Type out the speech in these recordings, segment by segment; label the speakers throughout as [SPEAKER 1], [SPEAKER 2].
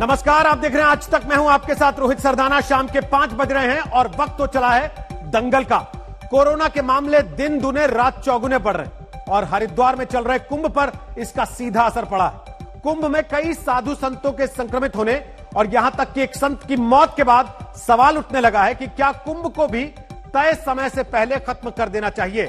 [SPEAKER 1] नमस्कार, आप देख रहे हैं आज तक। मैं हूं आपके साथ रोहित सरदाना। शाम के 5 बज रहे हैं और वक्त तो चला है दंगल का। कोरोना के मामले दिन दुने रात चौगुने बढ़ रहे हैं और हरिद्वार में चल रहे कुंभ पर इसका सीधा असर पड़ा है। कुंभ में कई साधु संतों के संक्रमित होने और यहां तक कि एक संत की मौत के बाद सवाल उठने लगा है कि क्या कुंभ को भी तय समय से पहले खत्म कर देना चाहिए।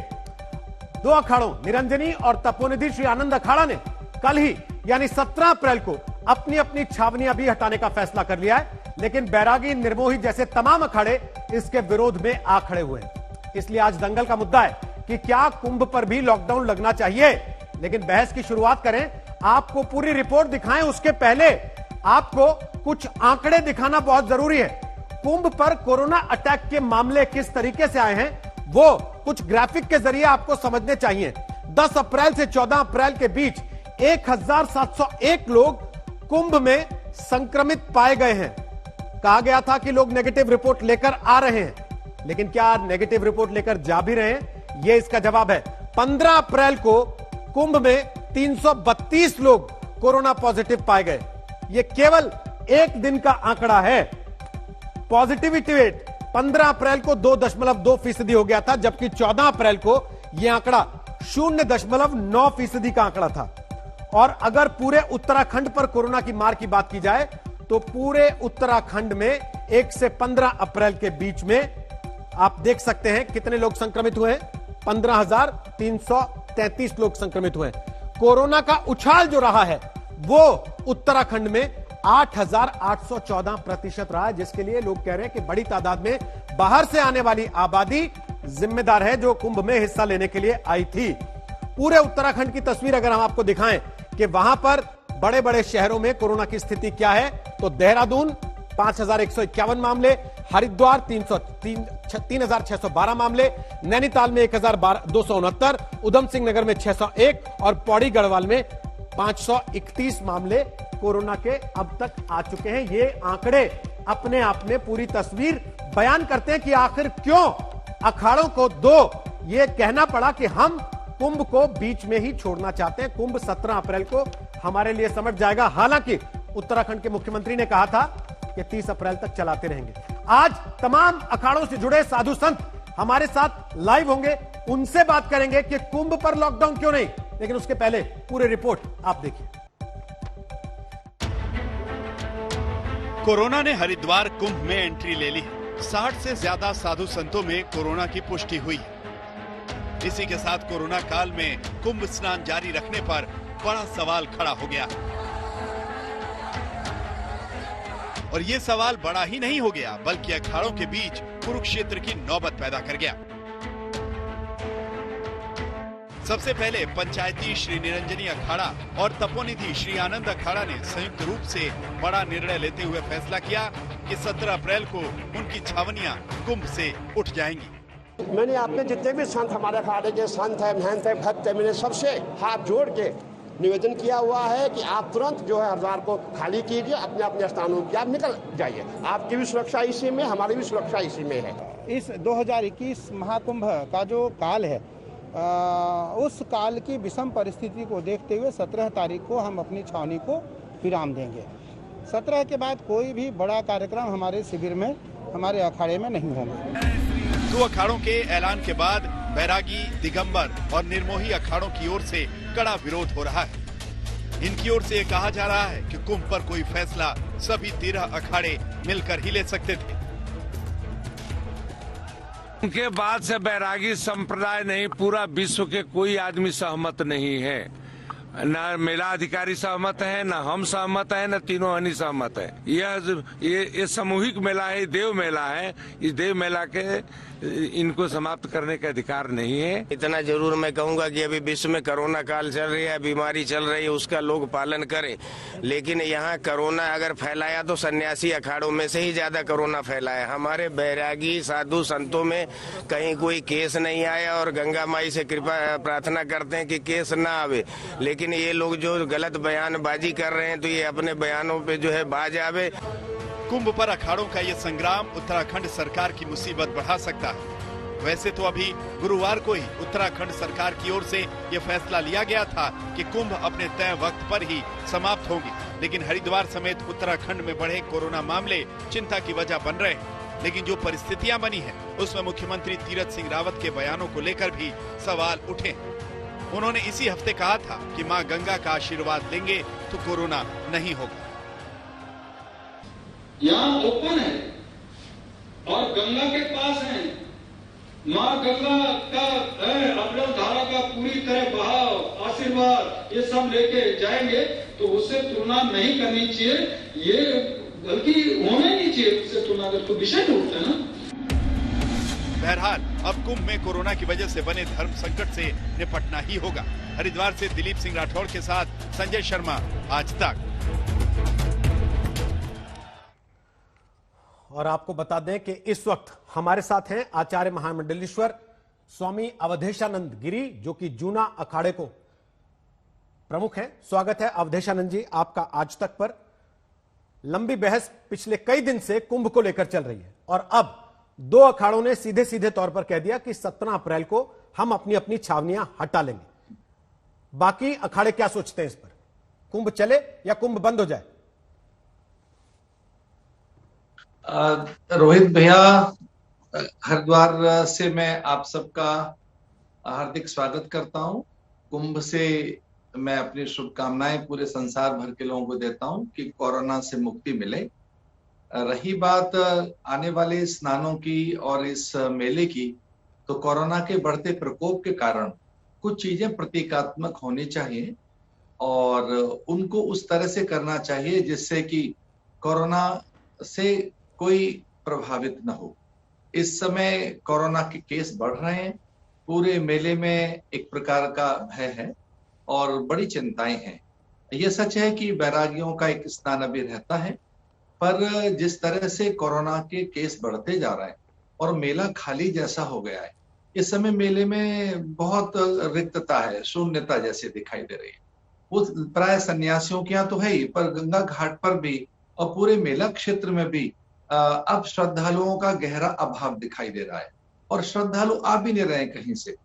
[SPEAKER 1] दो अखाड़ों निरंजनी और तपोनिधि श्री आनंद अखाड़ा ने कल ही यानी 17 अप्रैल को अपनी अपनी छावनियां भी हटाने का फैसला कर लिया है, लेकिन बैरागी, निर्मोही जैसे तमाम अखाड़े इसके विरोध में आ खड़े हुए हैं। इसलिए आज दंगल का मुद्दा है कि क्या कुंभ पर भी लॉकडाउन लगना चाहिए। लेकिन बहस की शुरुआत करें, आपको पूरी रिपोर्ट दिखाएं उसके पहले आपको कुछ आंकड़े दिखाना बहुत जरूरी है। कुंभ पर कोरोना अटैक के मामले किस तरीके से आए हैं वो कुछ ग्राफिक के जरिए आपको समझने चाहिए। 10 अप्रैल से 14 अप्रैल के बीच 1701 लोग कुंभ में संक्रमित पाए गए हैं। कहा गया था कि लोग नेगेटिव रिपोर्ट लेकर आ रहे हैं, लेकिन क्या नेगेटिव रिपोर्ट लेकर जा भी रहे हैं? यह इसका जवाब है। 15 अप्रैल को कुंभ में 332 लोग कोरोना पॉजिटिव पाए गए। यह केवल एक दिन का आंकड़ा है। पॉजिटिविटी रेट 15 अप्रैल को 2.2% हो गया था, जबकि 14 अप्रैल को यह आंकड़ा 0.9% का आंकड़ा था। और अगर पूरे उत्तराखंड पर कोरोना की मार की बात की जाए तो पूरे उत्तराखंड में 1 से 15 अप्रैल के बीच में आप देख सकते हैं कितने लोग संक्रमित हुए हैं। 15,333 लोग संक्रमित हुए हैं। कोरोना का उछाल जो रहा है वो उत्तराखंड में 8,814% रहा है, जिसके लिए लोग कह रहे हैं कि बड़ी तादाद में बाहर से आने वाली आबादी जिम्मेदार है जो कुंभ में हिस्सा लेने के लिए आई थी। पूरे उत्तराखंड की तस्वीर अगर हम आपको दिखाएं कि वहां पर बड़े बड़े शहरों में कोरोना की स्थिति क्या है, तो देहरादून 5,151 मामले, हरिद्वार 3,612 मामले, नैनीताल में 1,269, उधम सिंह नगर में 601 और पौड़ी गढ़वाल में 531 मामले कोरोना के अब तक आ चुके हैं। ये आंकड़े अपने आप में पूरी तस्वीर बयान करते हैं कि आखिर क्यों अखाड़ों को ये कहना पड़ा कि हम कुंभ को बीच में ही छोड़ना चाहते हैं। कुंभ 17 अप्रैल को हमारे लिए समझ जाएगा। हालांकि उत्तराखंड के मुख्यमंत्री ने कहा था कि 30 अप्रैल तक चलाते रहेंगे। आज तमाम अखाड़ों से जुड़े साधु संत हमारे साथ लाइव होंगे, उनसे बात करेंगे कि कुंभ पर लॉकडाउन क्यों नहीं। लेकिन उसके पहले पूरे रिपोर्ट आप देखिए।
[SPEAKER 2] कोरोना ने हरिद्वार कुंभ में एंट्री ले ली है। 60 से ज्यादा साधु संतों में कोरोना की पुष्टि हुई है। इसी के साथ कोरोना काल में कुंभ स्नान जारी रखने पर बड़ा सवाल खड़ा हो गया। और ये सवाल बड़ा ही नहीं हो गया, बल्कि अखाड़ों के बीच कुरुक्षेत्र की नौबत पैदा कर गया। सबसे पहले पंचायती श्री निरंजनी अखाड़ा और तपोनिधि श्री आनंद अखाड़ा ने संयुक्त रूप से बड़ा निर्णय लेते हुए फैसला किया कि 17 अप्रैल को उनकी छावनियां कुंभ से उठ जाएंगी।
[SPEAKER 3] मैंने आपके जितने भी संत, हमारे अखाड़े के संत है, महंत है, भक्त है, मैंने सबसे हाथ जोड़ के निवेदन किया हुआ है कि आप तुरंत जो है हरिद्वार को खाली कीजिए, अपने अपने स्थानों की आप निकल जाइए। आपकी भी सुरक्षा इसी में, हमारी भी सुरक्षा इसी में है।
[SPEAKER 4] इस 2021 महाकुंभ का जो काल है, उस काल की विषम परिस्थिति को देखते हुए 17 तारीख को हम अपनी छावनी को विराम देंगे। 17 के बाद कोई भी बड़ा कार्यक्रम हमारे शिविर में, हमारे अखाड़े में नहीं होंगे।
[SPEAKER 2] 2 अखाड़ों के ऐलान के बाद बैरागी, दिगंबर और निर्मोही अखाड़ों की ओर से कड़ा विरोध हो रहा है। इनकी ओर से कहा जा रहा है कि कुंभ पर कोई फैसला सभी 13 अखाड़े मिलकर ही ले सकते थे।
[SPEAKER 5] उनके बाद से बैरागी संप्रदाय नहीं, पूरा विश्व के कोई आदमी सहमत नहीं है। न मेला अधिकारी सहमत है, न हम सहमत है, न तीनों हनी सहमत है। ये सामूहिक मेला है, देव मेला है। इस देव मेला के इनको समाप्त करने का अधिकार नहीं है।
[SPEAKER 6] इतना जरूर मैं कहूंगा कि अभी विश्व में कोरोना काल चल रही है, बीमारी चल रही है, उसका लोग पालन करें। लेकिन यहाँ कोरोना अगर फैलाया तो सन्यासी अखाड़ों में से ही ज्यादा कोरोना फैलाया। हमारे बैरागी साधु संतों में कहीं कोई केस नहीं आया और गंगा माई से कृपा प्रार्थना करते हैं कि केस ना आवे। लेकिन ये लोग जो गलत बयानबाजी कर रहे हैं तो ये अपने बयानों पे जो है बाज आवे।
[SPEAKER 2] कुंभ पर अखाड़ों का ये संग्राम उत्तराखंड सरकार की मुसीबत बढ़ा सकता है। वैसे तो अभी गुरुवार को ही उत्तराखंड सरकार की ओर से ये फैसला लिया गया था कि कुंभ अपने तय वक्त पर ही समाप्त होगी, लेकिन हरिद्वार समेत उत्तराखंड में बढ़े कोरोना मामले चिंता की वजह बन रहे हैं। लेकिन जो परिस्थितियां बनी हैं, उसमें मुख्यमंत्री तीरथ सिंह रावत के बयानों को लेकर भी सवाल उठे। उन्होंने इसी हफ्ते कहा था कि मां गंगा का आशीर्वाद लेंगे तो कोरोना नहीं होगा।
[SPEAKER 7] यहाँ ओपन है और गंगा के पास है, माँ गंगा का अपने धारा का पूरी तरह बहाव आशीर्वाद ये सब लेके जाएंगे, तो उससे तुलना नहीं करनी चाहिए, ये बल्कि होना ही नहीं चाहिए उससे तुलना, अगर कोई विषय उठता है ना।
[SPEAKER 2] बहरहाल अब कुंभ में कोरोना की वजह से बने धर्म संकट से निपटना ही होगा। हरिद्वार से दिलीप सिंह राठौर के साथ संजय शर्मा, आज तक।
[SPEAKER 1] और आपको बता दें कि इस वक्त हमारे साथ हैं आचार्य महामंडलेश्वर स्वामी अवधेशानंद गिरी, जो कि जूना अखाड़े को प्रमुख हैं। स्वागत है अवधेशानंद जी आपका आज तक पर। लंबी बहस पिछले कई दिन से कुंभ को लेकर चल रही है और अब दो अखाड़ों ने सीधे सीधे तौर पर कह दिया कि 17 अप्रैल को हम अपनी अपनी छावनियां हटा लेंगे। बाकी अखाड़े क्या सोचते हैं इस पर? कुंभ चले या कुंभ बंद हो जाए?
[SPEAKER 8] रोहित भैया, हरिद्वार से मैं आप सबका हार्दिक स्वागत करता हूं। कुंभ से मैं अपनी शुभकामनाएं पूरे संसार भर के लोगों को देता हूं कि कोरोना से मुक्ति मिले। रही बात आने वाले स्नानों की और इस मेले की, तो कोरोना के बढ़ते प्रकोप के कारण कुछ चीजें प्रतीकात्मक होनी चाहिए और उनको उस तरह से करना चाहिए जिससे कि कोरोना से कोई प्रभावित न हो। इस समय कोरोना के केस बढ़ रहे हैं, पूरे मेले में एक प्रकार का भय है और बड़ी चिंताएं हैं। यह सच है कि बैरागियों का एक स्नान अभी रहता है, पर जिस तरह से कोरोना के केस बढ़ते जा रहे हैं और मेला खाली जैसा हो गया है, इस समय मेले में बहुत रिक्तता है, शून्यता जैसे दिखाई दे रही है। वो प्राय सन्यासियों के यहाँ तो है ही, पर गंगा घाट पर भी और पूरे मेला क्षेत्र में भी अब श्रद्धालुओं का गहरा अभाव दिखाई दे रहा है और श्रद्धालु आ भी नहीं रहे कहीं से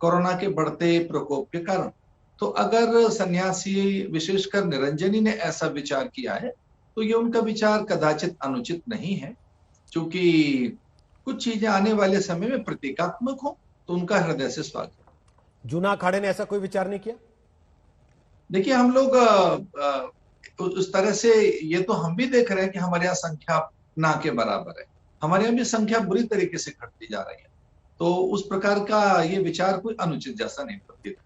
[SPEAKER 8] कोरोना के बढ़ते प्रकोप के कारण। तो अगर सन्यासी विशेषकर निरंजनी ने ऐसा विचार किया है तो ये उनका विचार कदाचित अनुचित नहीं है, क्योंकि कुछ चीजें आने वाले समय में प्रतीकात्मक हो तो उनका हृदय से स्वागत।
[SPEAKER 1] जूना अखाड़े ने ऐसा कोई विचार नहीं किया?
[SPEAKER 8] देखिए, हम लोग उस तरह से, ये तो हम भी देख रहे हैं कि हमारे यहाँ संख्या ना के बराबर है, हमारे यहाँ भी संख्या बुरी तरीके से घटती जा रही है, तो उस प्रकार का ये विचार कोई अनुचित जैसा नहीं प्रतीत।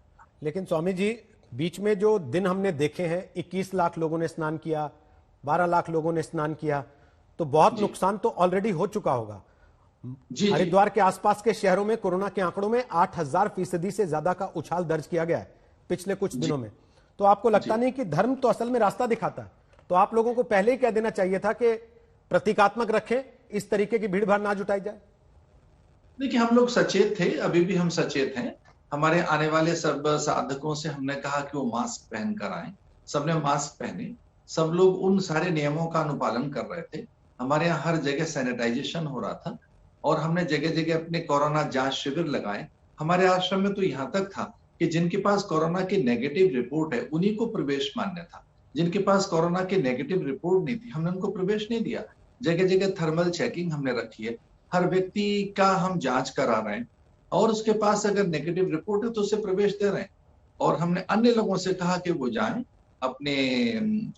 [SPEAKER 1] लेकिन स्वामी जी, बीच में जो दिन हमने देखे हैं, 21 लाख लोगों ने स्नान किया, 12 लाख लोगों ने स्नान किया, तो बहुत नुकसान तो ऑलरेडी हो चुका होगा। हरिद्वार के आसपास के शहरों में कोरोना के आंकड़ों में 8000% से ज्यादा का उछाल दर्ज किया गया है पिछले कुछ दिनों में। तो आपको लगता नहीं कि धर्म तो असल में रास्ता दिखाता है? तो आप लोगों को पहले ही कह देना चाहिए था कि प्रतीकात्मक रखें, इस तरीके की भीड़ भाड़ ना जुटाई जाए।
[SPEAKER 8] देखिए, हम लोग सचेत थे, अभी भी हम सचेत हैं। हमारे आने वाले सब साधकों से हमने कहा कि वो मास्क पहन कर आए, सबने मास्क पहने, सब लोग उन सारे नियमों का अनुपालन कर रहे थे। हमारे यहाँ हर जगह सैनिटाइजेशन हो रहा था और हमने जगह जगह अपने कोरोना जांच शिविर लगाए। हमारे आश्रम में तो यहाँ तक था कि जिनके पास कोरोना की नेगेटिव रिपोर्ट है उन्हीं को प्रवेश मान्य था, जिनके पास कोरोना की नेगेटिव रिपोर्ट नहीं थी हमने उनको प्रवेश नहीं दिया। जगह जगह थर्मल चेकिंग हमने रखी है, हर व्यक्ति का हम जांच करा रहे हैं और उसके पास अगर नेगेटिव रिपोर्ट है तो उसे प्रवेश दे रहे हैं। और हमने अन्य लोगों से कहा कि वो जाएं, अपने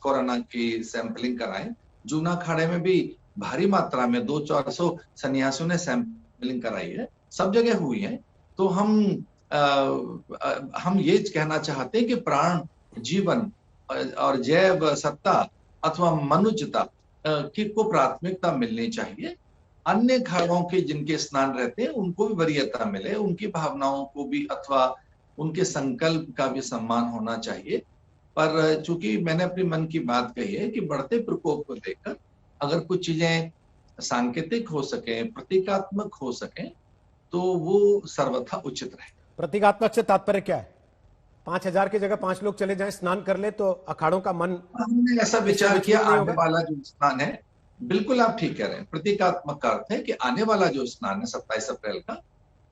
[SPEAKER 8] कोरोना की सैंपलिंग कराएं। जूना अखाड़े में भी भारी मात्रा में 200-400 सन्यासियों ने सैंपलिंग कराई है, सब जगह हुई है। तो हम ये कहना चाहते हैं कि प्राण, जीवन और जैव सत्ता अथवा मनुष्यता की को प्राथमिकता मिलनी चाहिए। अन्य अखाड़ों के जिनके स्नान रहते हैं उनको भी वरीयता मिले, उनकी भावनाओं को भी अथवा उनके संकल्प का भी सम्मान होना चाहिए। पर चूंकि मैंने अपनी मन की बात कही है कि बढ़ते प्रकोप को देखकर अगर कुछ चीजें सांकेतिक हो सके, प्रतीकात्मक हो सके, तो वो सर्वथा उचित रहे।
[SPEAKER 1] प्रतीकात्मक से तात्पर्य क्या है? 5000 की जगह 5 लोग चले जाएं, स्नान कर ले तो अखाड़ों का मन,
[SPEAKER 8] हमने ऐसा विचार किया। आने वाला जो स्नान है, बिल्कुल आप ठीक कह रहे हैं, प्रतीकात्मक का अर्थ है कि आने वाला जो स्नान है 27 अप्रैल का,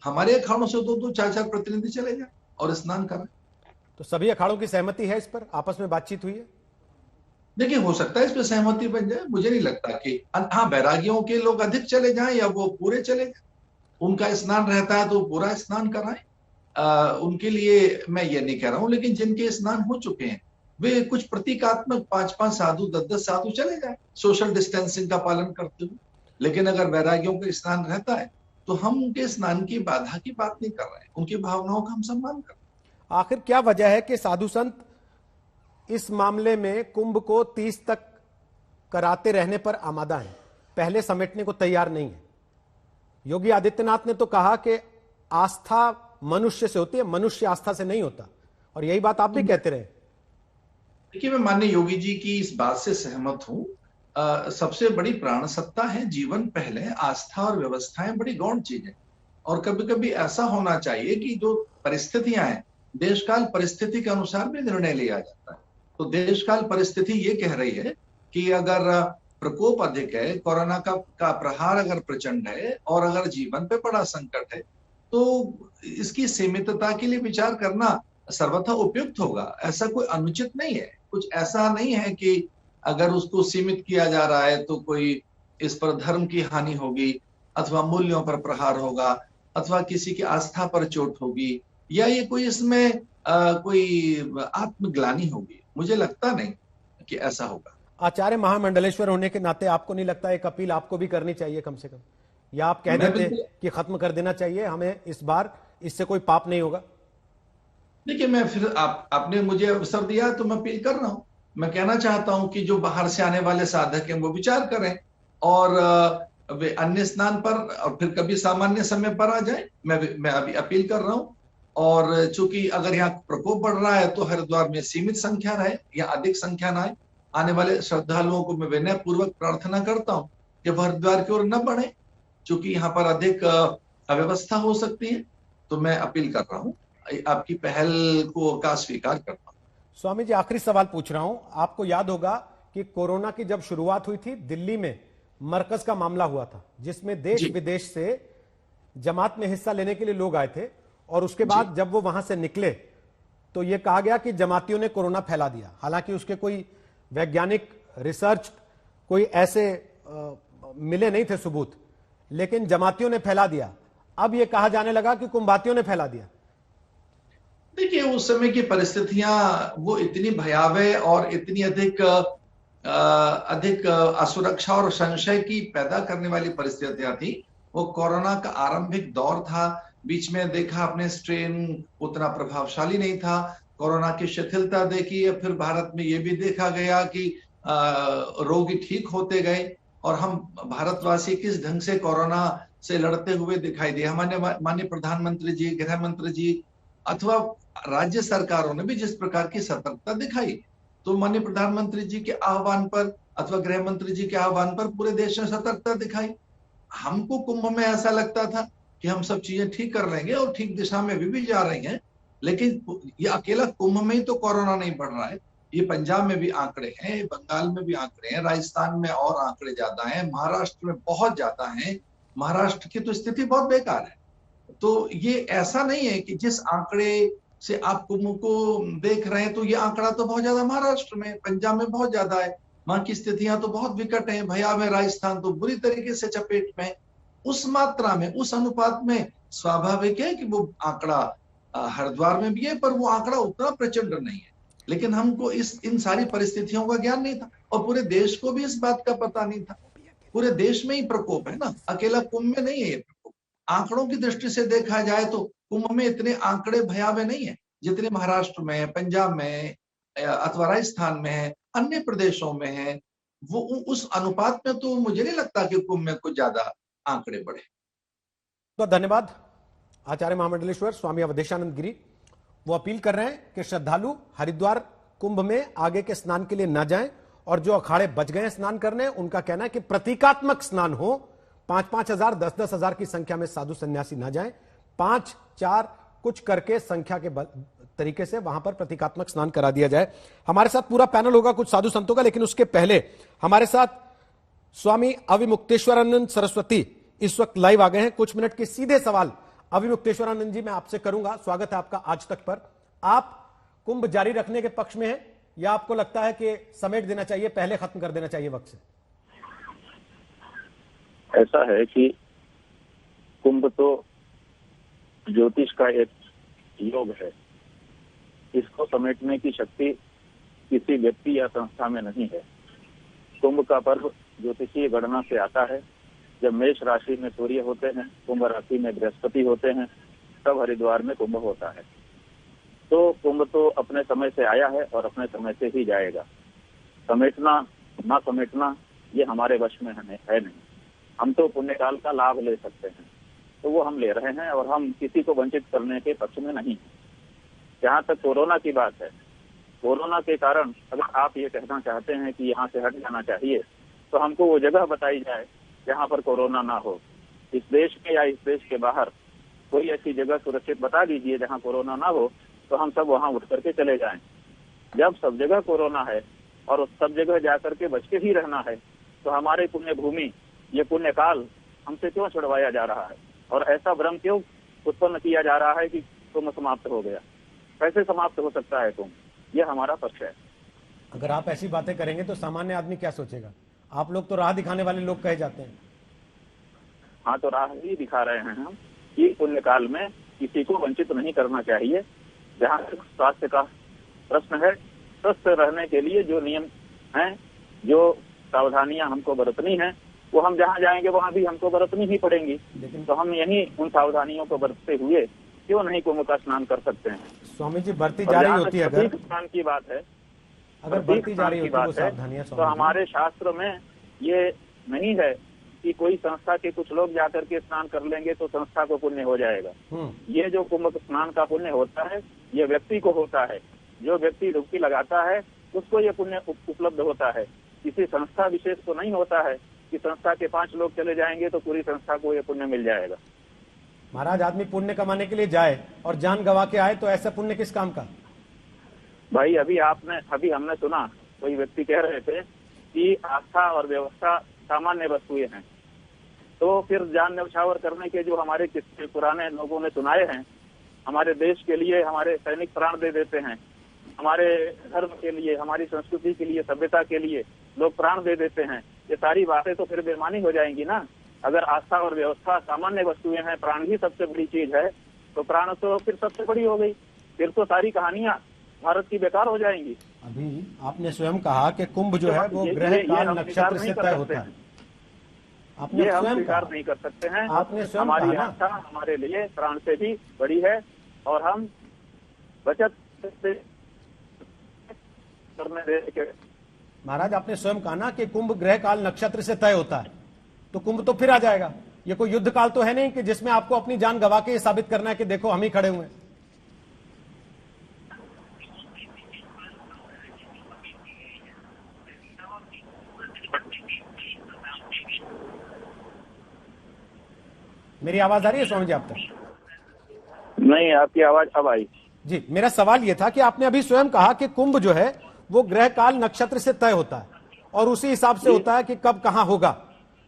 [SPEAKER 8] हमारे अखाड़ों से 2-2, 4-4 प्रतिनिधि चले जाए और स्नान करें।
[SPEAKER 1] तो सभी अखाड़ों की सहमति है इस पर? आपस में बातचीत हुई है?
[SPEAKER 8] देखिए, हो सकता है इस पे सहमति बन जाए, मुझे नहीं लगता कि हाँ, बैरागियों के लोग अधिक चले जाएं या वो पूरे चले जाएं, उनका स्नान रहता है तो पूरा स्नान कराएं। उनके लिए मैं ये नहीं कह रहा हूं, लेकिन जिनके स्नान हो चुके हैं वे कुछ प्रतीकात्मक 5-5 साधु 10-10 साधु चले जाए सोशल डिस्टेंसिंग का पालन करते हुए। लेकिन अगर वैरागियों का स्नान रहता है तो हम उनके स्नान की बाधा की बात नहीं कर रहे हैं, उनकी भावनाओं का हम सम्मान कर रहे हैं।
[SPEAKER 1] आखिर क्या वजह है कि साधु संत इस मामले में कुंभ को 30 तक कराते रहने पर आमादा है, पहले समेटने को तैयार नहीं है? योगी आदित्यनाथ ने तो कहा कि आस्था मनुष्य से होती है, मनुष्य आस्था से नहीं होता, और यही बात आप भी कहते रहे।
[SPEAKER 8] देखिए, मैं माननीय योगी जी की इस बात से सहमत हूं। सबसे बड़ी प्राण सत्ता है, जीवन पहले, आस्था और व्यवस्थाएं बड़ी गौण चीज है। और कभी कभी ऐसा होना चाहिए कि जो परिस्थितियां हैं, देशकाल परिस्थिति के अनुसार भी निर्णय लिया जाता है। तो देशकाल परिस्थिति ये कह रही है कि अगर प्रकोप अधिक है, कोरोना का प्रहार अगर प्रचंड है और अगर जीवन पे बड़ा संकट है, तो इसकी सीमितता के लिए विचार करना सर्वथा उपयुक्त होगा। ऐसा कोई अनुचित नहीं है, कुछ ऐसा नहीं है कि अगर उसको सीमित किया जा रहा है तो कोई इस पर धर्म की हानि होगी अथवा मूल्यों पर प्रहार होगा अथवा किसी की आस्था पर चोट होगी, या ये कोई इसमें कोई आत्मग्लानि होगी। मुझे लगता नहीं कि ऐसा होगा।
[SPEAKER 1] आचार्य महामंडलेश्वर होने के नाते आपको नहीं लगता एक अपील आपको भी करनी चाहिए कम से कम, या आप कह देते कि खत्म कर देना चाहिए, हमें इस बार इससे कोई पाप नहीं होगा?
[SPEAKER 8] देखिए, मैं फिर आपने मुझे अवसर दिया तो मैं अपील कर रहा हूं। मैं कहना चाहता हूं कि जो बाहर से आने वाले साधक हैं वो विचार करें और वे अन्य स्नान पर और फिर कभी सामान्य समय पर आ जाए। मैं अभी अपील कर रहा हूं। और चूंकि अगर यहाँ प्रकोप बढ़ रहा है तो हरिद्वार में सीमित संख्या रहे या अधिक संख्या ना आए। आने वाले श्रद्धालुओं को मैं विनय पूर्वक प्रार्थना करता हूं कि हरिद्वार की ओर न बढ़े, चूंकि यहाँ पर अधिक अव्यवस्था हो सकती है। तो मैं अपील कर रहा हूँ, आपकी पहल का स्वीकार करता हूं।
[SPEAKER 1] स्वामी जी, आखिरी सवाल पूछ रहा हूं। आपको याद होगा कि कोरोना की जब शुरुआत हुई थी, दिल्ली में मरकज का मामला हुआ था, जिसमें देश विदेश से जमात में हिस्सा लेने के लिए लोग आए थे, और उसके बाद जब वो वहां से निकले तो यह कहा गया कि जमातियों ने कोरोना फैला दिया। हालांकि उसके कोई वैज्ञानिक रिसर्च कोई ऐसे मिले नहीं थे सबूत, लेकिन जमातियों ने फैला दिया। अब यह कहा जाने लगा कि कुंभातियों ने फैला दिया।
[SPEAKER 8] देखिए, उस समय की परिस्थितियां वो इतनी भयावह और इतनी अधिक असुरक्षा और संशय की पैदा करने वाली परिस्थितियां थी। वो कोरोना का आरंभिक दौर था, बीच में देखा आपने स्ट्रेन उतना प्रभावशाली नहीं था, कोरोना की शिथिलता देखी, फिर भारत में ये भी देखा गया कि रोगी ठीक होते गए और हम भारतवासी किस ढंग से कोरोना से लड़ते हुए दिखाई दिए। हमारे माननीय प्रधानमंत्री जी, गृह मंत्री जी अथवा राज्य सरकारों ने भी जिस प्रकार की सतर्कता दिखाई, तो माननीय प्रधानमंत्री जी के आह्वान पर अथवा गृह मंत्री जी के आह्वान पर पूरे देश ने सतर्कता दिखाई। हमको कुंभ में ऐसा लगता था कि हम सब चीजें ठीक कर लेंगे और ठीक दिशा में भी जा रही हैं, लेकिन ये अकेला कुंभ में ही तो कोरोना नहीं बढ़ रहा है। ये पंजाब में भी आंकड़े हैं, बंगाल में भी आंकड़े हैं, राजस्थान में और आंकड़े ज्यादा हैं, महाराष्ट्र में बहुत ज्यादा हैं। महाराष्ट्र की तो स्थिति बहुत बेकार है। तो ये ऐसा नहीं है कि जिस आंकड़े से आप कुंभ को देख रहे हैं तो ये आंकड़ा तो बहुत ज्यादा महाराष्ट्र में, पंजाब में बहुत ज्यादा है। वहां की स्थितियां तो बहुत विकट हैं, भयावह। राजस्थान तो बुरी तरीके से चपेट में। उस मात्रा में, उस अनुपात में स्वाभाविक है कि वो आंकड़ा हरिद्वार में भी है, पर वो आंकड़ा उतना प्रचंड नहीं है। लेकिन हमको इन सारी परिस्थितियों का ज्ञान नहीं था और पूरे देश को भी इस बात का पता नहीं था। पूरे देश में ही प्रकोप है ना, अकेला कुंभ में नहीं है ये प्रकोप। आंकड़ों की दृष्टि से देखा जाए तो कुंभ में इतने आंकड़े भयावह नहीं है जितने महाराष्ट्र में, पंजाब में अथवा राजस्थान में है, अन्य प्रदेशों में है। वो उस अनुपात में तो मुझे नहीं लगता कि कुंभ में कुछ ज्यादा आंकड़े बढ़े।
[SPEAKER 1] तो धन्यवाद आचार्य महामंडलेश्वर स्वामी अवधेशानंद गिरी। वो अपील कर रहे हैं कि श्रद्धालु हरिद्वार कुंभ में आगे के स्नान के लिए न जाएं, और जो अखाड़े बच गए स्नान करने, उनका कहना है कि प्रतीकात्मक स्नान हो। 5-5 हजार 10-10 हजार की संख्या में साधु सन्यासी न जाएं, 5-4 कुछ करके संख्या के तरीके से वहां पर प्रतीकात्मक स्नान करा दिया जाए। हमारे साथ पूरा पैनल होगा कुछ साधु संतों का, लेकिन उसके पहले हमारे साथ स्वामी अविमुक्तेश्वरानंद सरस्वती इस वक्त लाइव आ गए हैं। कुछ मिनट के सीधे सवाल अविमुक्तेश्वरानंद जी मैं आपसे करूंगा। स्वागत है आपका आज तक पर। आप कुंभ जारी रखने के पक्ष में हैं या आपको लगता है कि समेट देना चाहिए, पहले खत्म कर देना चाहिए वक्त से?
[SPEAKER 9] ऐसा है कि कुंभ तो ज्योतिष का एक योग है, इसको समेटने की शक्ति किसी व्यक्ति या संस्था में नहीं है। कुंभ का पर्व ज्योतिषीय गणना से आता है। जब मेष राशि में सूर्य होते हैं, कुंभ राशि में बृहस्पति होते हैं, तब हरिद्वार में कुंभ होता है। तो कुंभ तो अपने समय से आया है और अपने समय से ही जाएगा। समेटना ना समेटना ये हमारे वश में है नहीं। हम तो पुण्यकाल का लाभ ले सकते हैं, तो वो हम ले रहे हैं और हम किसी को वंचित करने के पक्ष में नहीं। जहाँ तक कोरोना की बात है, कोरोना के कारण अगर आप ये कहना चाहते हैं कि यहाँ से हट जाना चाहिए, तो हमको वो जगह बताई जाए जहाँ पर कोरोना ना हो। इस देश में या इस देश के बाहर कोई ऐसी जगह सुरक्षित बता दीजिए जहाँ कोरोना ना हो, तो हम सब वहाँ उठ करके चले जाएं। जब सब जगह कोरोना है और उस सब जगह जाकर के बच के ही रहना है, तो हमारे पुण्य भूमि, ये पुण्य काल हमसे क्यों छुड़वाया जा रहा है और ऐसा भ्रम क्यों उत्पन्न किया जा रहा है कि कुंभ समाप्त हो गया? कैसे समाप्त हो सकता है कुंभ? ये हमारा पक्ष है।
[SPEAKER 1] अगर आप ऐसी बातें करेंगे तो सामान्य आदमी क्या सोचेगा? आप लोग तो राह दिखाने वाले लोग कहे जाते हैं।
[SPEAKER 9] हाँ, तो राह ही दिखा रहे हैं हम कि पुण्य काल में किसी को वंचित नहीं करना चाहिए। जहाँ तक स्वास्थ्य का प्रश्न है, स्वस्थ रहने के लिए जो नियम हैं, जो सावधानियां हमको बरतनी है, वो हम जहाँ जाएंगे वहाँ भी हमको बरतनी ही पड़ेंगी। तो हम यही उन सावधानियों को बरतते हुए क्यों नहीं कुंभ का स्नान कर सकते हैं?
[SPEAKER 1] स्वामी जी, बढ़ती जा रही होती है, अगर
[SPEAKER 9] स्नान की बात है,
[SPEAKER 1] अगर बढ़ती जा रही होती है वो सावधानियां,
[SPEAKER 9] तो हमारे शास्त्र में ये नहीं है कि कोई संस्था के कुछ लोग जाकर के स्नान कर लेंगे तो संस्था को पुण्य हो जाएगा। ये जो कुंभ स्नान का पुण्य होता है, ये व्यक्ति को होता है। जो व्यक्ति डुबकी लगाता है उसको ये पुण्य उपलब्ध होता है। किसी संस्था विशेष को नहीं होता है कि संस्था के 5 लोग चले जाएंगे तो पूरी संस्था को ये पुण्य मिल जाएगा।
[SPEAKER 1] महाराज, आदमी पुण्य कमाने के लिए जाए और जान गंवा के आए तो ऐसा पुण्य किस काम का?
[SPEAKER 9] भाई, अभी हमने सुना, कोई व्यक्ति कह रहे थे कि आस्था और व्यवस्था सामान्य वस्तुएं हैं, तो फिर जान न्यौछावर करने के जो हमारे किस्से पुराने लोगों ने सुनाए हैं, हमारे देश के लिए हमारे सैनिक प्राण दे देते हैं, हमारे धर्म के लिए, हमारी संस्कृति के लिए, सभ्यता के लिए लोग प्राण दे देते हैं। ये सारी बातें तो फिर बेमानी हो जाएंगी ना। अगर आस्था और व्यवस्था सामान्य वस्तुएं हैं, प्राण ही सबसे बड़ी चीज है, तो प्राण तो फिर सबसे बड़ी हो गई। फिर तो सारी कहानियां भारत की बेकार हो जाएंगी।
[SPEAKER 1] अभी आपने स्वयं कहा कि कुंभ जो है वो ग्रह काल नक्षत्र से तय होता है।
[SPEAKER 9] आपने हम स्वीकार नहीं कर सकते हैं।
[SPEAKER 1] आपने स्वयं
[SPEAKER 9] हमारी आस्था हमारे लिए प्राण से भी बड़ी है और हम बचत करने दे।
[SPEAKER 1] महाराज, आपने स्वयं कहा ना कि कुंभ ग्रह काल नक्षत्र से तय होता है, तो कुंभ तो फिर आ जाएगा। ये कोई युद्ध काल तो है नहीं कि जिसमें आपको अपनी जान गंवा के साबित करना है कि देखो हम ही खड़े हुए हैं। मेरी आवाज आ रही है स्वामी जी आप तक?
[SPEAKER 9] नहीं, आपकी आवाज अब आई
[SPEAKER 1] जी। मेरा सवाल यह था कि आपने अभी स्वयं कहा कि कुंभ जो है वो ग्रह काल नक्षत्र से तय होता है और उसी हिसाब से होता है कि कब कहां होगा,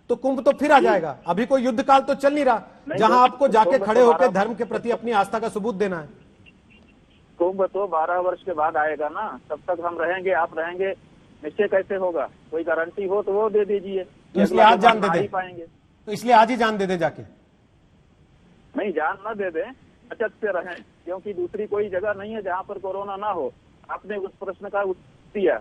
[SPEAKER 1] तो कुंभ तो फिर आ जाएगा। अभी कोई युद्ध काल तो चल नहीं रहा जहां आपको जाके खड़े होकर धर्म के प्रति अपनी आस्था का सबूत देना है।
[SPEAKER 9] कुंभ तो 12 वर्ष के बाद आएगा ना, तब तक हम रहेंगे, आप रहेंगे, निश्चय कैसे होगा? कोई गारंटी हो तो वो दे दीजिए।
[SPEAKER 1] तो इसलिए आज जान दे दे
[SPEAKER 9] पाएंगे,
[SPEAKER 1] तो इसलिए आज ही जान दे दे जाके।
[SPEAKER 9] नहीं, जान ना दे दें, बचत से रहें, क्योंकि दूसरी कोई जगह नहीं है जहाँ पर कोरोना ना हो। आपने उस प्रश्न का उत्तर दिया,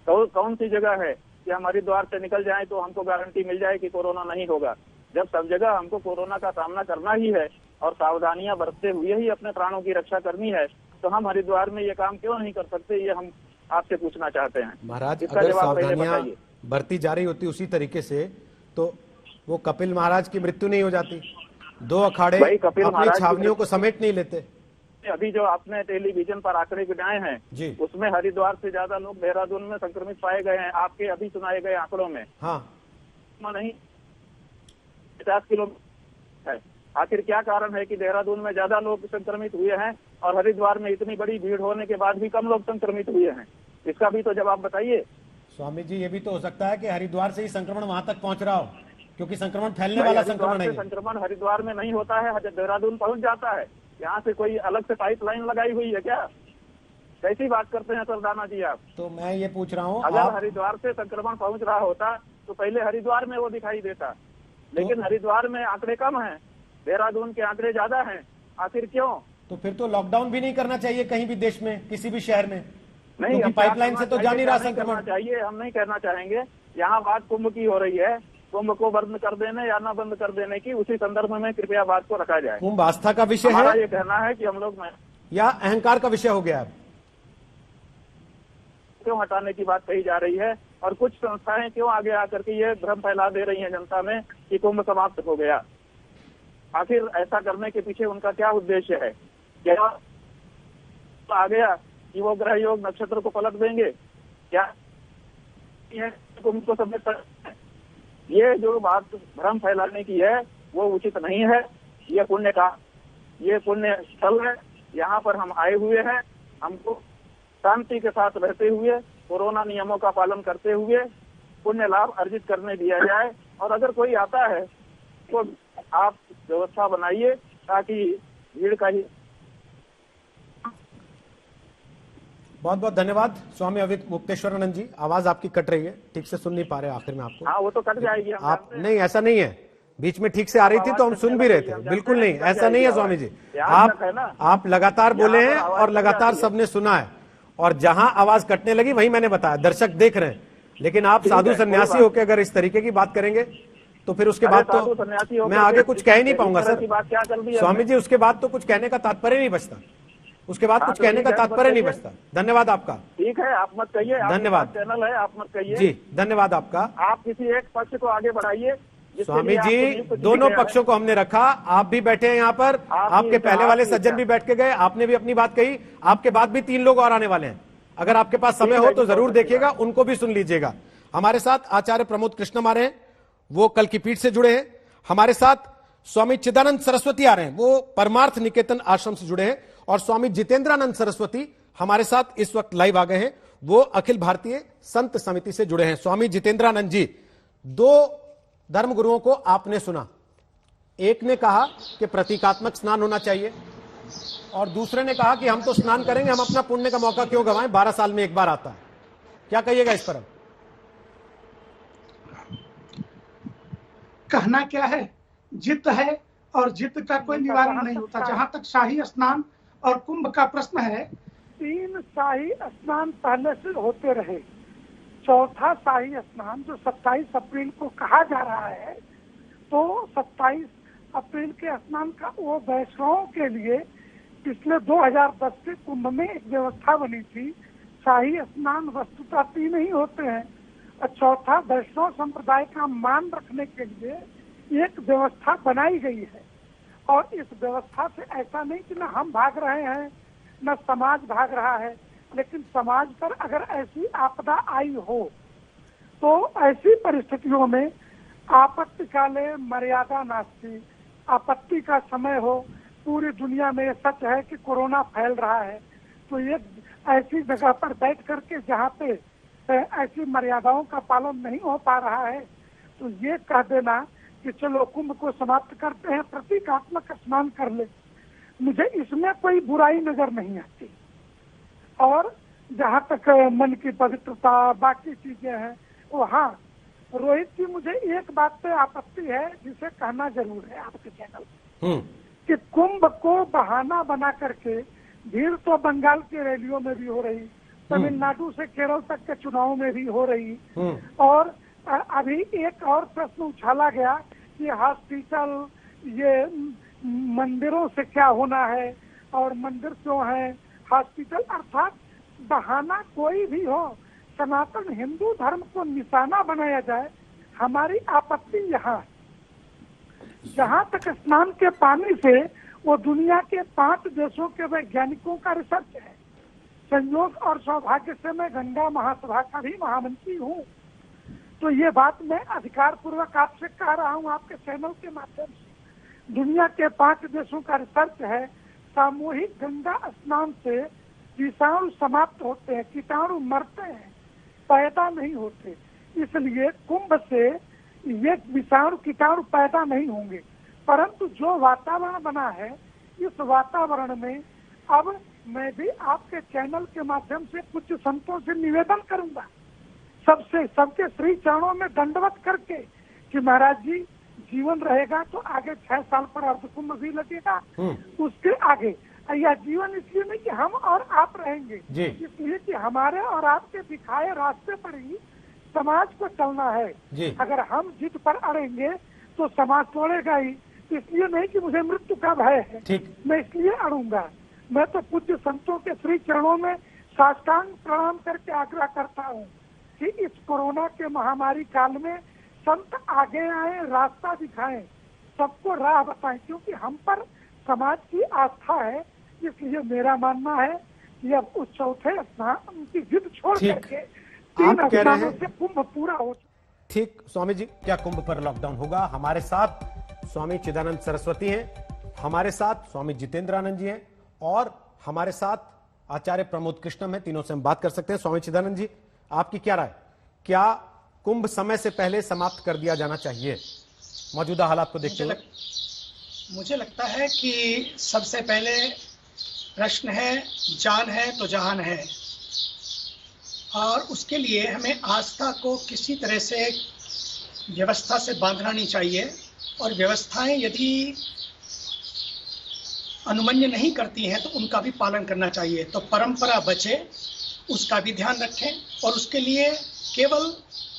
[SPEAKER 9] तो कौन सी जगह है कि हमारी द्वार से निकल जाए तो हमको गारंटी मिल जाए कि कोरोना नहीं होगा? जब सब जगह हमको कोरोना का सामना करना ही है और सावधानियां बरतते हुए ही अपने प्राणों की रक्षा करनी है, तो हम हरिद्वार में ये काम क्यों नहीं कर सकते? ये हम आपसे पूछना चाहते हैं।
[SPEAKER 1] महाराज, अगर सावधानियां बरती जा रही होती उसी तरीके से, तो वो कपिल महाराज की मृत्यु नहीं हो जाती। 2 अखाड़े अपनी छावनियों को समेट नहीं लेते।
[SPEAKER 9] अभी जो आपने टेलीविजन पर आंकड़े गिनाए हैं, उसमें हरिद्वार से ज्यादा लोग देहरादून में संक्रमित पाए गए हैं। आपके अभी सुनाए गए आंकड़ों में नहीं 50 किलोमीटर है। आखिर क्या कारण है कि देहरादून में ज्यादा लोग संक्रमित हुए हैं और हरिद्वार में इतनी बड़ी भीड़ होने के बाद भी कम लोग संक्रमित हुए हैं? इसका भी तो जवाब बताइए।
[SPEAKER 1] स्वामी जी, ये भी तो हो सकता है कि हरिद्वार से ही संक्रमण वहां तक पहुंच रहा हो, क्योंकि संक्रमण फैलने वाला संक्रमण है।
[SPEAKER 9] संक्रमण हरिद्वार में नहीं होता है, देहरादून पहुंच जाता है। यहाँ से कोई अलग से पाइपलाइन लगाई हुई है क्या? कैसी बात करते हैं सरदाना जी आप?
[SPEAKER 1] तो मैं ये पूछ रहा हूँ,
[SPEAKER 9] अगर हरिद्वार से संक्रमण पहुंच रहा होता तो पहले हरिद्वार में वो दिखाई देता, लेकिन हरिद्वार में आंकड़े कम हैं, देहरादून के आंकड़े ज्यादा हैं। आखिर क्यों?
[SPEAKER 1] तो फिर तो लॉकडाउन भी नहीं करना चाहिए कहीं भी देश में, किसी भी शहर में,
[SPEAKER 9] नहीं,
[SPEAKER 1] क्योंकि पाइपलाइन से तो जा नहीं रहा संक्रमण।
[SPEAKER 9] चाहिए, हम नहीं कहना चाहेंगे। यहाँ बात कुंभ की हो रही है, कुंभ को बंद कर देने या न बंद कर देने की, उसी संदर्भ में कृपया बात को रखा जाए।
[SPEAKER 1] कुंभ आस्था का विषय
[SPEAKER 9] हमारा
[SPEAKER 1] है
[SPEAKER 9] ये कहना है कि हम लोग
[SPEAKER 1] या अहंकार का विषय हो गया है?
[SPEAKER 9] क्यों हटाने की बात कही जा रही है और कुछ संस्थाएं क्यों आगे आकर के ये भ्रम फैला दे रही हैं जनता में कि कुंभ समाप्त हो गया? आखिर ऐसा करने के पीछे उनका क्या उद्देश्य है? क्या आ गया कि वो ग्रह योग नक्षत्र को पलट देंगे? क्या कुंभ को समेत? ये जो बात भ्रम फैलाने की है वो उचित नहीं है। ये पुण्य स्थल है, यहाँ पर हम आए हुए हैं। हमको शांति के साथ रहते हुए, कोरोना नियमों का पालन करते हुए पुण्य लाभ अर्जित करने दिया जाए। और अगर कोई आता है तो आप व्यवस्था बनाइए ताकि भीड़ का ही।
[SPEAKER 1] बहुत बहुत धन्यवाद स्वामी अवित मुक्तेश्वरानंद जी। आवाज आपकी कट रही है, ठीक से सुन नहीं पा रहे आखिर में आपको।
[SPEAKER 9] हाँ, वो तो कट जाएगी।
[SPEAKER 1] आप नहीं, ऐसा नहीं है, बीच में ठीक से आ रही थी तो हम सुन भी रहे थे। बिल्कुल नहीं, ऐसा नहीं है स्वामी जी। आप लगातार बोले हैं और लगातार सबने सुना है, और जहां आवाज कटने लगी वही मैंने बताया, दर्शक देख रहे हैं। लेकिन आप साधु सन्यासी होकर अगर इस तरीके की बात करेंगे तो फिर उसके बाद तो मैं आगे कुछ कह ही नहीं पाऊंगा सर। स्वामी जी, उसके बाद तो कुछ कहने का तात्पर्य नहीं बचता, उसके बाद कुछ कहने का तात्पर्य नहीं बचता। धन्यवाद आपका।
[SPEAKER 9] ठीक है, आप मत कहिए,
[SPEAKER 1] धन्यवाद।
[SPEAKER 9] चैनल है, आप मत कहिए
[SPEAKER 1] जी, धन्यवाद आपका।
[SPEAKER 9] आप किसी एक पक्ष को आगे बढ़ाइए।
[SPEAKER 1] स्वामी जी, दोनों पक्षों को हमने रखा, आप भी बैठे हैं यहाँ पर, आपके पहले वाले सज्जन भी बैठ के गए, आपने भी अपनी बात कही, आपके बाद भी 3 लोग और आने वाले हैं। अगर आपके पास समय हो तो जरूर देखिएगा, उनको भी सुन लीजिएगा। हमारे साथ आचार्य प्रमोद कृष्णम आ रहे हैं, वो कल की पीठ से जुड़े हैं। हमारे साथ स्वामी चिदानंद सरस्वती आ रहे हैं, वो परमार्थ निकेतन आश्रम से जुड़े हैं। और स्वामी जितेंद्रानंद सरस्वती हमारे साथ इस वक्त लाइव आ गए हैं, वो अखिल भारतीय संत समिति से जुड़े हैं। स्वामी जितेंद्रानंद जी, 2 धर्मगुरुओं को आपने सुना, एक ने कहा कि प्रतीकात्मक स्नान होना चाहिए और दूसरे ने कहा कि हम तो स्नान करेंगे, हम अपना पुण्य का मौका क्यों गंवाएं, 12 साल में एक बार आता है। क्या कहिएगा इस पर?
[SPEAKER 10] कहना क्या है, जित है और जित का कोई निवारण नहीं होता। जहां तक शाही स्नान और कुंभ का प्रश्न है,
[SPEAKER 11] 3 शाही स्नान पहले से होते रहे। चौथा शाही स्नान जो 27 अप्रैल को कहा जा रहा है, तो 27 अप्रैल के स्नान का वो वैष्णवों के लिए पिछले 2010 से कुंभ में एक व्यवस्था बनी थी। शाही स्नान वस्तुतः 3 ही होते हैं, और चौथा वैष्णव संप्रदाय का मान रखने के लिए एक व्यवस्था बनाई गई है। और इस व्यवस्था से ऐसा नहीं कि न हम भाग रहे हैं न समाज भाग रहा है, लेकिन समाज पर अगर ऐसी आपदा आई हो तो ऐसी परिस्थितियों में आपत्ति काले मर्यादा नास्ति, आपत्ति का समय हो। पूरी दुनिया में सच है कि कोरोना फैल रहा है, तो ये ऐसी जगह पर बैठ करके जहाँ पे ऐसी मर्यादाओं का पालन नहीं हो पा रहा है, तो ये कह देना कि चलो कुंभ को समाप्त करते हैं, प्रतीकात्मक स्नान कर ले, मुझे इसमें कोई बुराई नजर नहीं आती। और जहाँ तक मन की पवित्रता बाकी चीजें हैं, वो हाँ रोहित जी, मुझे एक बात पे आपत्ति है जिसे कहना जरूर है आपके चैनल पे, कि कुंभ को बहाना बना करके भीड़ तो बंगाल की रैलियों में भी हो रही, तमिलनाडु से केरल तक के चुनाव में भी हो रही, और अभी एक और प्रश्न उछाला गया कि हॉस्पिटल ये मंदिरों से क्या होना है और मंदिर क्यों है, हॉस्पिटल, अर्थात बहाना कोई भी हो, सनातन हिंदू धर्म को निशाना बनाया जाए। हमारी आपत्ति यहाँ, जहाँ तक स्नान के पानी से, वो दुनिया के 5 देशों के वैज्ञानिकों का रिसर्च है। संयोग और सौभाग्य से मैं गंगा महासभा का भी महामंत्री हूँ, तो ये बात मैं अधिकार पूर्वक आपसे कह रहा हूँ आपके चैनल के माध्यम से। दुनिया के 5 देशों का रिसर्च है, सामूहिक गंगा स्नान से विषाणु समाप्त होते हैं, कीटाणु मरते हैं, पैदा नहीं होते। इसलिए कुंभ से ये विषाणु कीटाणु पैदा नहीं होंगे, परंतु जो वातावरण बना है, इस वातावरण में अब मैं भी आपके चैनल के माध्यम से कुछ संतों से निवेदन करूंगा, सबके श्री चरणों में दंडवत करके कि महाराज जी जीवन रहेगा तो आगे 6 साल पर अर्धकुंभ भी लगेगा, उसके आगे यह जीवन इसलिए नहीं कि हम और आप रहेंगे, इसलिए कि हमारे और आपके दिखाए रास्ते पर ही समाज को चलना है। अगर हम जिद पर अड़ेंगे तो समाज तोड़ेगा ही, इसलिए नहीं कि मुझे मृत्यु का भय है, मैं इसलिए अड़ूंगा। मैं तो पूज्य संतों के श्री चरणों में साष्टांग प्रणाम करके आग्रह करता हूँ कि इस कोरोना के महामारी काल में संत आगे आए, रास्ता दिखाएं, सबको राह बताएं, क्योंकि हम पर समाज की आस्था है। इसलिए मेरा मानना है कि अब उस चौथे स्नान की जिद छोड़ करके 3 स्नानों से कुंभ पूरा हो।
[SPEAKER 1] ठीक स्वामी जी, क्या कुंभ पर लॉकडाउन होगा? हमारे साथ स्वामी चिदानंद सरस्वती हैं, हमारे साथ स्वामी जितेंद्रानंद जी हैं और हमारे साथ आचार्य प्रमोद कृष्णम है। तीनों से हम बात कर सकते हैं। स्वामी चिदानंद जी, आपकी क्या राय, क्या कुंभ समय से पहले समाप्त कर दिया जाना चाहिए मौजूदा हालात को देखते हुए?
[SPEAKER 12] मुझे लगता है कि सबसे पहले प्रश्न है, जान है तो जहान है, और उसके लिए हमें आस्था को किसी तरह से व्यवस्था से बांधना नहीं चाहिए, और व्यवस्थाएं यदि अनुमन्य नहीं करती हैं तो उनका भी पालन करना चाहिए। तो परंपरा बचे, उसका भी ध्यान रखें, और उसके लिए केवल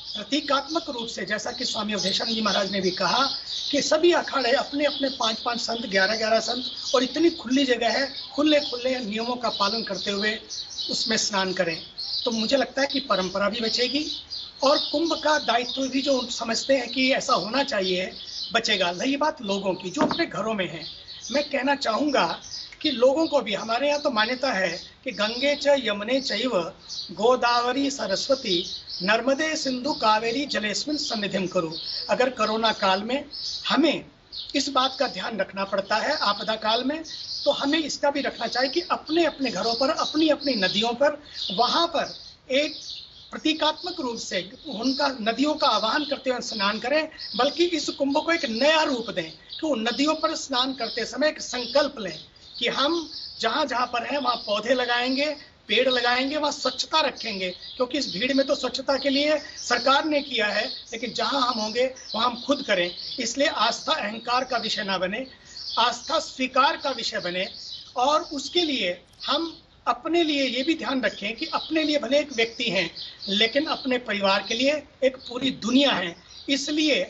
[SPEAKER 12] प्रतीकात्मक रूप से, जैसा कि स्वामी अवधेशानंद जी महाराज ने भी कहा कि सभी अखाड़े अपने अपने 5-5 संत, 11-11 संत, और इतनी खुली जगह है, खुले नियमों का पालन करते हुए उसमें स्नान करें। तो मुझे लगता है कि परंपरा भी बचेगी और कुंभ का दायित्व भी जो समझते हैं कि ऐसा होना चाहिए बचेगा। रही बात लोगों की जो अपने घरों में है, मैं कहना चाहूँगा कि लोगों को भी, हमारे यहाँ तो मान्यता है कि गंगे च यमुने चैव गोदावरी सरस्वती नर्मदे सिंधु कावेरी जलेस्मिन सन्निधिम करो। अगर कोरोना काल में हमें इस बात का ध्यान रखना पड़ता है आपदा काल में, तो हमें इसका भी रखना चाहिए कि अपने अपने घरों पर, अपनी अपनी नदियों पर, वहां पर एक प्रतीकात्मक रूप से उनका नदियों का आह्वान करते हुए स्नान करें, बल्कि इस कुंभ को एक नया रूप दें कि उन नदियों पर स्नान करते समय एक संकल्प लें कि हम जहां जहां पर हैं वहां पौधे लगाएंगे, पेड़ लगाएंगे, वहां स्वच्छता रखेंगे, क्योंकि इस भीड़ में तो स्वच्छता के लिए सरकार ने किया है, लेकिन जहां हम होंगे वहां हम खुद करें। इसलिए आस्था अहंकार का विषय ना बने, आस्था स्वीकार का विषय बने, और उसके लिए हम अपने लिए ये भी ध्यान रखें कि अपने लिए भले एक व्यक्ति हैं, लेकिन अपने परिवार के लिए एक पूरी दुनिया है। इसलिए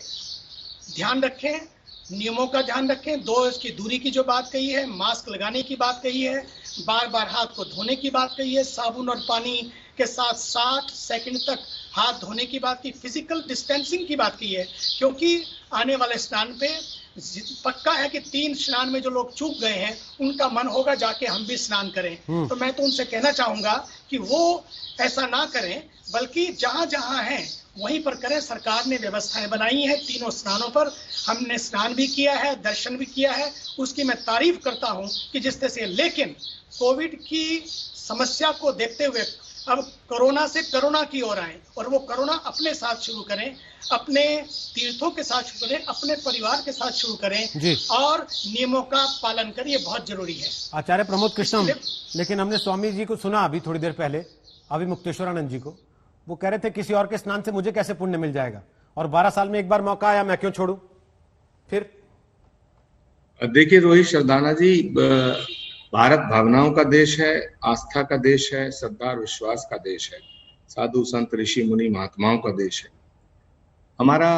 [SPEAKER 12] ध्यान रखें, नियमों का ध्यान रखें, 2 गज की दूरी की जो बात कही है, मास्क लगाने की बात कही है, बार बार हाथ को धोने की बात कही है, साबुन और पानी के साथ 60 सेकंड तक हाथ धोने की बात की, फिजिकल डिस्टेंसिंग की बात की है, क्योंकि आने वाले स्नान पे पक्का है कि 3 स्नान में जो लोग चूक गए हैं उनका मन होगा जाके हम भी स्नान करें। तो मैं तो उनसे कहना चाहूंगा कि वो ऐसा ना करें, बल्कि जहां जहां हैं वहीं पर करें। सरकार ने व्यवस्थाएं बनाई हैं, तीनों स्नानों पर हमने स्नान भी किया है, दर्शन भी किया है, उसकी मैं तारीफ करता हूं कि जिस तरह से। लेकिन कोविड की समस्या को देखते हुए अब कोरोना से करुणा की ओर आए, और वो करुणा अपने साथ शुरू करें, अपने तीर्थों के साथ शुरू करें, अपने परिवार के साथ शुरू करें, और नियमों का पालन करें, ये बहुत जरूरी है।
[SPEAKER 1] आचार्य प्रमोद कृष्णम, लेकिन हमने स्वामी जी को सुना अभी थोड़ी देर पहले, अभी मुक्तेश्वरानंद जी को, वो कह रहे थे किसी और के स्नान से मुझे कैसे पुण्य मिल जाएगा, और 12 साल में एक बार मौका आया, मैं क्यों छोड़ू। फिर
[SPEAKER 13] देखिए रोहित सरदाना जी, भारत भावनाओं का देश है, आस्था का देश है, श्रद्धा और विश्वास का देश है, साधु संत ऋषि मुनि महात्माओं का देश है। हमारा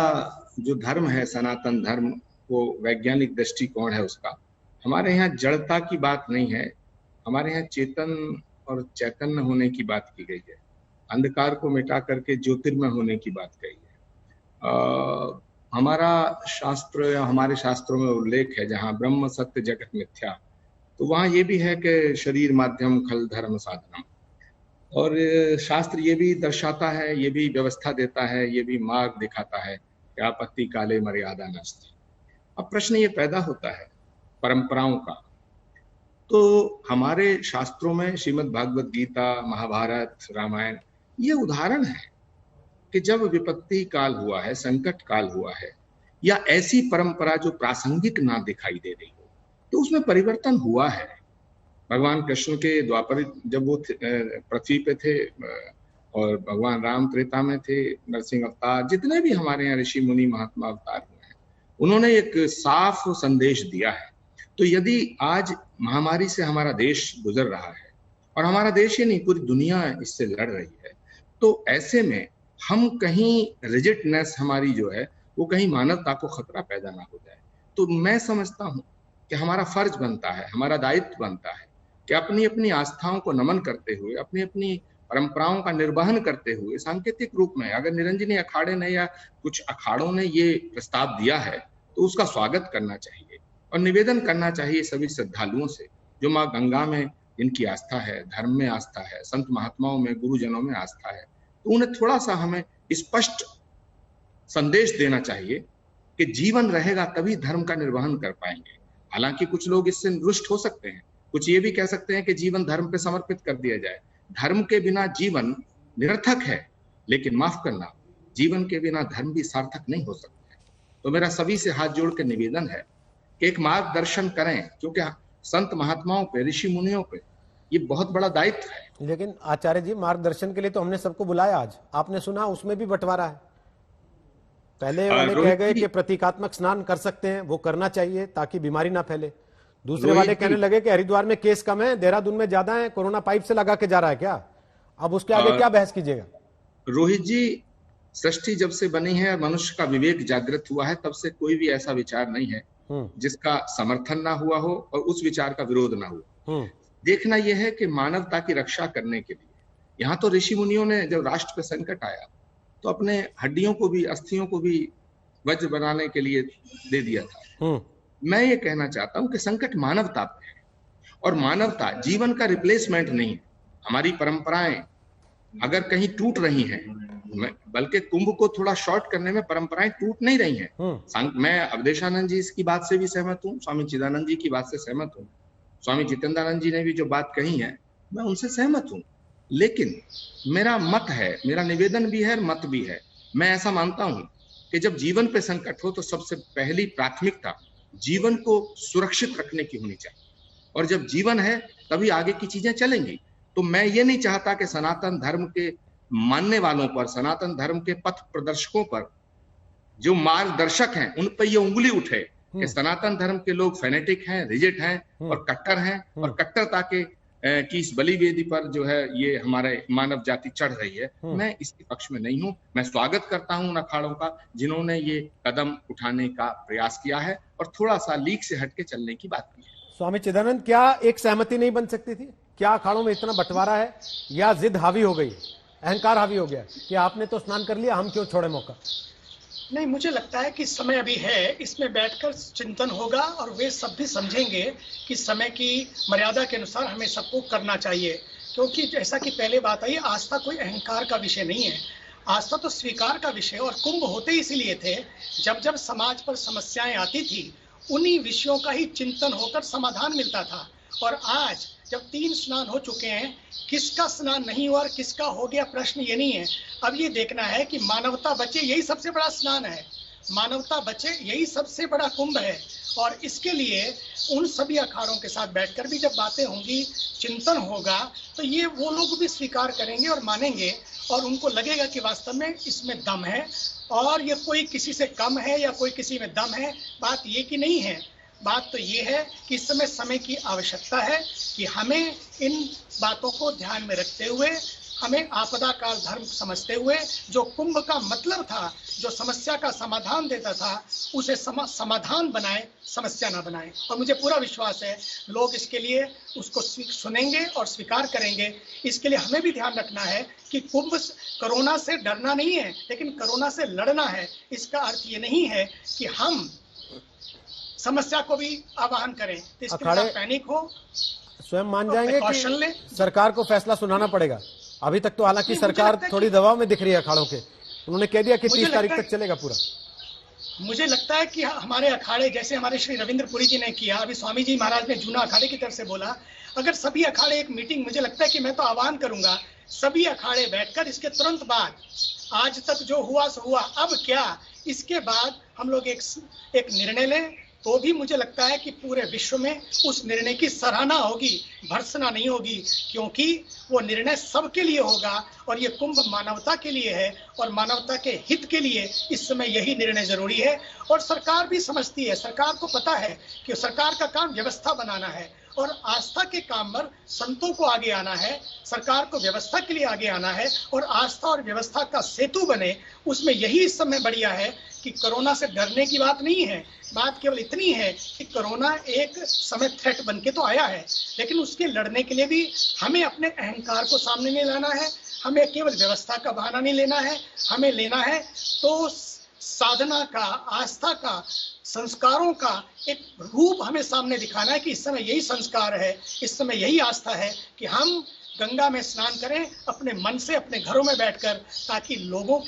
[SPEAKER 13] जो धर्म है, सनातन धर्म, वो वैज्ञानिक दृष्टिकोण है उसका। हमारे यहाँ जड़ता की बात नहीं है, हमारे यहाँ चेतन और चैतन्य होने की बात की गई है, अंधकार को मिटा करके ज्योतिर्मय होने की बात कही है। हमारा शास्त्र या हमारे शास्त्रों में उल्लेख है जहाँ ब्रह्म सत्य जगत मिथ्या, तो वहाँ ये भी है कि शरीर माध्यम खल धर्म साधनम, और शास्त्र ये भी दर्शाता है, ये भी व्यवस्था देता है, ये भी मार्ग दिखाता है कि आपत्ति काले मर्यादा नस्ति। अब प्रश्न ये पैदा होता है परंपराओं का, तो हमारे शास्त्रों में श्रीमद् भागवत गीता, महाभारत, रामायण, ये उदाहरण है कि जब विपत्ति काल हुआ है, संकट काल हुआ है, या ऐसी परंपरा जो प्रासंगिक ना दिखाई दे रही हो, तो उसमें परिवर्तन हुआ है। भगवान कृष्ण के द्वापर जब वो पृथ्वी पे थे और भगवान राम त्रेता में थे, नरसिंह अवतार, जितने भी हमारे यहाँ ऋषि मुनि महात्मा अवतार हुए हैं, उन्होंने एक साफ संदेश दिया है। तो यदि आज महामारी से हमारा देश गुजर रहा है और हमारा देश ही नहीं पूरी दुनिया इससे लड़ रही है, तो ऐसे में हम कहीं रिजिडनेस हमारी जो है वो कहीं मानवता को खतरा पैदा ना हो जाए। तो मैं समझता हूँ कि हमारा फर्ज बनता है, हमारा दायित्व बनता है कि अपनी अपनी आस्थाओं को नमन करते हुए, अपनी अपनी परंपराओं का निर्वहन करते हुए सांकेतिक रूप में अगर निरंजनी अखाड़े ने या कुछ अखाड़ों ने ये प्रस्ताव दिया है तो उसका स्वागत करना चाहिए और निवेदन करना चाहिए सभी श्रद्धालुओं से जो माँ गंगा में जिनकी आस्था है, धर्म में आस्था है, संत महात्माओं में, गुरुजनों में आस्था है, तो उन्हें थोड़ा सा हमें स्पष्ट संदेश देना चाहिए कि जीवन रहेगा तभी धर्म का निर्वहन कर पाएंगे। हालांकि कुछ लोग इससे रुष्ट हो सकते हैं, कुछ ये भी कह सकते हैं कि जीवन धर्म पे समर्पित कर दिया जाए। धर्म के बिना जीवन निरर्थक है, लेकिन माफ करना, जीवन के बिना धर्म भी सार्थक नहीं हो सकता है। तो मेरा सभी से हाथ जोड़ के निवेदन है कि एक मार्गदर्शन करें, क्योंकि संत महात्माओं पे, ऋषि मुनियों पे ये बहुत बड़ा दायित्व है।
[SPEAKER 1] लेकिन आचार्य जी, मार्गदर्शन के लिए तो हमने सबको बुलाया, आज आपने सुना उसमें भी बंटवारा है। पहले वाले कह गए कि प्रतीकात्मक स्नान कर सकते हैं, वो करना चाहिए ताकि बीमारी ना फैले। दूसरे वाले कहने लगे कि हरिद्वार में केस कम है, देहरादून में ज्यादा है, कोरोना पाइप से लगा के जा रहा है क्या? अब उसके आगे क्या बहस कीजिएगा?
[SPEAKER 13] रोहित जी, सृष्टि जब से बनी है, मनुष्य का विवेक जागृत हुआ है, तब से कोई भी ऐसा विचार नहीं है जिसका समर्थन ना हुआ हो और उस विचार का विरोध ना हुआ। देखना यह है कि मानवता की रक्षा करने के लिए यहाँ तो ऋषि मुनियों ने जब राष्ट्र पे संकट आया तो अपने हड्डियों को भी, अस्थियों को भी वज्र बनाने के लिए दे दिया था। मैं ये कहना चाहता हूं कि संकट मानवता पे है और मानवता जीवन का रिप्लेसमेंट नहीं है। हमारी परंपराएं अगर कहीं टूट रही हैं, बल्कि कुंभ को थोड़ा शॉर्ट करने में परंपराएं टूट नहीं रही हैं। मैं अवधेशानंद जी की बात से भी सहमत हूँ, स्वामी चिदानंद जी की बात से सहमत हूँ, स्वामी जितेंद्रानंद जी ने भी जो बात कही है मैं उनसे सहमत हूँ। लेकिन मेरा मत है, मेरा निवेदन भी है और मत भी है, मैं ऐसा मानता हूँ कि जब जीवन पे संकट हो तो सबसे पहली प्राथमिकता जीवन को सुरक्षित रखने की होनी चाहिए, और जब जीवन है तभी आगे की चीजें चलेंगी। तो मैं ये नहीं चाहता कि सनातन धर्म के मानने वालों पर, सनातन धर्म के पथ प्रदर्शकों पर, जो मार्गदर्शक हैं, उन पर ये उंगली उठे कि सनातन धर्म के लोग फेनेटिक हैं, रिजिड हैं और कट्टर हैं, और कट्टरता के की इस बलि वेदी पर जो है ये हमारे मानव जाति चढ़ रही है। मैं इसके पक्ष में नहीं हूं। मैं स्वागत करता हूं उन अखाड़ों का जिन्होंने ये कदम उठाने का प्रयास किया है और थोड़ा सा लीक से हटके चलने की बात की है।
[SPEAKER 1] स्वामी चिदानंद, क्या एक सहमति नहीं बन सकती थी? क्या अखाड़ों में इतना बंटवारा है या जिद हावी हो गई, अहंकार हावी हो गया कि आपने तो स्नान कर लिया, हम क्यों छोड़े मौका?
[SPEAKER 12] नहीं, मुझे लगता है कि समय अभी है, इसमें बैठकर चिंतन होगा और वे सब भी समझेंगे कि समय की मर्यादा के अनुसार हमें सबको करना चाहिए। क्योंकि जैसा कि पहले बात आई, आस्था कोई अहंकार का विषय नहीं है, आस्था तो स्वीकार का विषय। और कुंभ होते इसलिए थे, जब जब समाज पर समस्याएं आती थी उन्हीं विषयों का ही चिंतन होकर समाधान मिलता था। और आज जब 3 स्नान हो चुके हैं, किसका स्नान नहीं हुआ और किसका हो गया, प्रश्न ये नहीं है। अब ये देखना है कि मानवता बचे, यही सबसे बड़ा स्नान है। मानवता बचे, यही सबसे बड़ा कुंभ है। और इसके लिए उन सभी अखाड़ों के साथ बैठकर भी जब बातें होंगी, चिंतन होगा, तो ये वो लोग भी स्वीकार करेंगे और मानेंगे, और उनको लगेगा कि वास्तव में इसमें दम है और ये कोई किसी से कम है या कोई किसी में दम है। बात ये कि नहीं है, बात तो ये है कि इस समय की आवश्यकता है कि हमें इन बातों को ध्यान में रखते हुए, हमें आपदा काल धर्म समझते हुए, जो कुंभ का मतलब था, जो समस्या का समाधान देता था, उसे समाधान बनाए, समस्या ना बनाए। और मुझे पूरा विश्वास है लोग इसके लिए उसको सुनेंगे और स्वीकार करेंगे। इसके लिए हमें भी ध्यान रखना है कि कुंभ कोरोना से डरना नहीं है, लेकिन कोरोना से लड़ना है। इसका अर्थ ये नहीं है कि हम समस्या को भी आवाहन करें, तो इसके लिए पैनिक हो,
[SPEAKER 1] स्वयं मान जाएंगे कि सरकार को फैसला सुनाना पड़ेगा। अभी तक तो हालांकि सरकार थोड़ी दबाव में दिख रही है अखाड़ों के, उन्होंने कह दिया कि 30 तारीख तक चलेगा पूरा।
[SPEAKER 12] मुझे लगता है कि हमारे अखाड़े, जैसे हमारे श्री रविंद्रपुरी जी ने किया, अभी स्वामी जी महाराज ने जूना अखाड़े की तरफ से बोला, अगर सभी अखाड़े एक मीटिंग, मुझे लगता है कि मैं तो आह्वान करूंगा सभी अखाड़े बैठकर इसके तुरंत बाद, आज तक जो हुआ सो हुआ, अब क्या, इसके बाद हम लोग एक निर्णय लें तो भी मुझे लगता है कि पूरे विश्व में उस निर्णय की सराहना होगी, भर्त्सना नहीं होगी, क्योंकि वो निर्णय सबके लिए होगा और ये कुंभ मानवता के लिए है और मानवता के हित के लिए इस समय यही निर्णय जरूरी है। और सरकार भी समझती है, सरकार को पता है कि सरकार का काम व्यवस्था बनाना है और आस्था के काम पर संतों को आगे आना है, सरकार को व्यवस्था के लिए आगे आना है और आस्था और व्यवस्था का सेतु बने। उसमें यही इस समय बढ़िया है कि कोरोना से डरने की बात नहीं है, बात केवल इतनी है कि कोरोना एक समय थ्रेट बन के तो आया है, लेकिन उसके लड़ने के लिए भी हमें अपने अहंकार को सामने नहीं लाना है, हमें केवल व्यवस्था का बहाना नहीं लेना है, हमें लेना है तो साधना का, आस्था का, संस्कारों का एक रूप हमें सामने दिखाना है कि इस समय यही संस्कार है, इस समय यही आस्था है कि हम गंगा में स्नान करें अपने मन से, अपने घरों में बैठकर, ताकि लोगों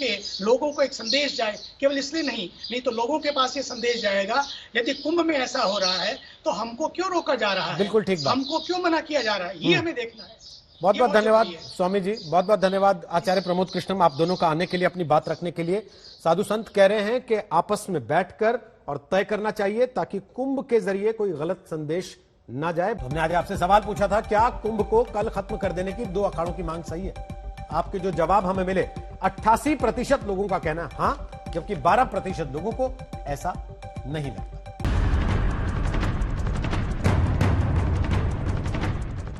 [SPEAKER 12] को एक संदेश जाए। केवल इसलिए नहीं तो लोगों के पास ये संदेश जाएगा, यदि कुंभ में ऐसा हो रहा है तो हमको क्यों रोका जा रहा है,
[SPEAKER 1] बिल्कुल ठीक बात,
[SPEAKER 12] हमको क्यों मना किया जा रहा है, ये हमें देखना है।
[SPEAKER 1] बहुत बहुत धन्यवाद स्वामी जी, बहुत बहुत धन्यवाद आचार्य प्रमोद कृष्णम, आप दोनों का आने के लिए, अपनी बात रखने के लिए। साधु संत कह रहे हैं कि आपस में बैठकर और तय करना चाहिए ताकि कुंभ के जरिए कोई गलत संदेश ना जाए। हमने आज आपसे सवाल पूछा था, क्या कुंभ को कल खत्म कर देने की 2 अखाड़ों की मांग सही है? आपके जो जवाब हमें मिले, 88% लोगों का कहना है हां, जबकि 12% लोगों को ऐसा नहीं लगता।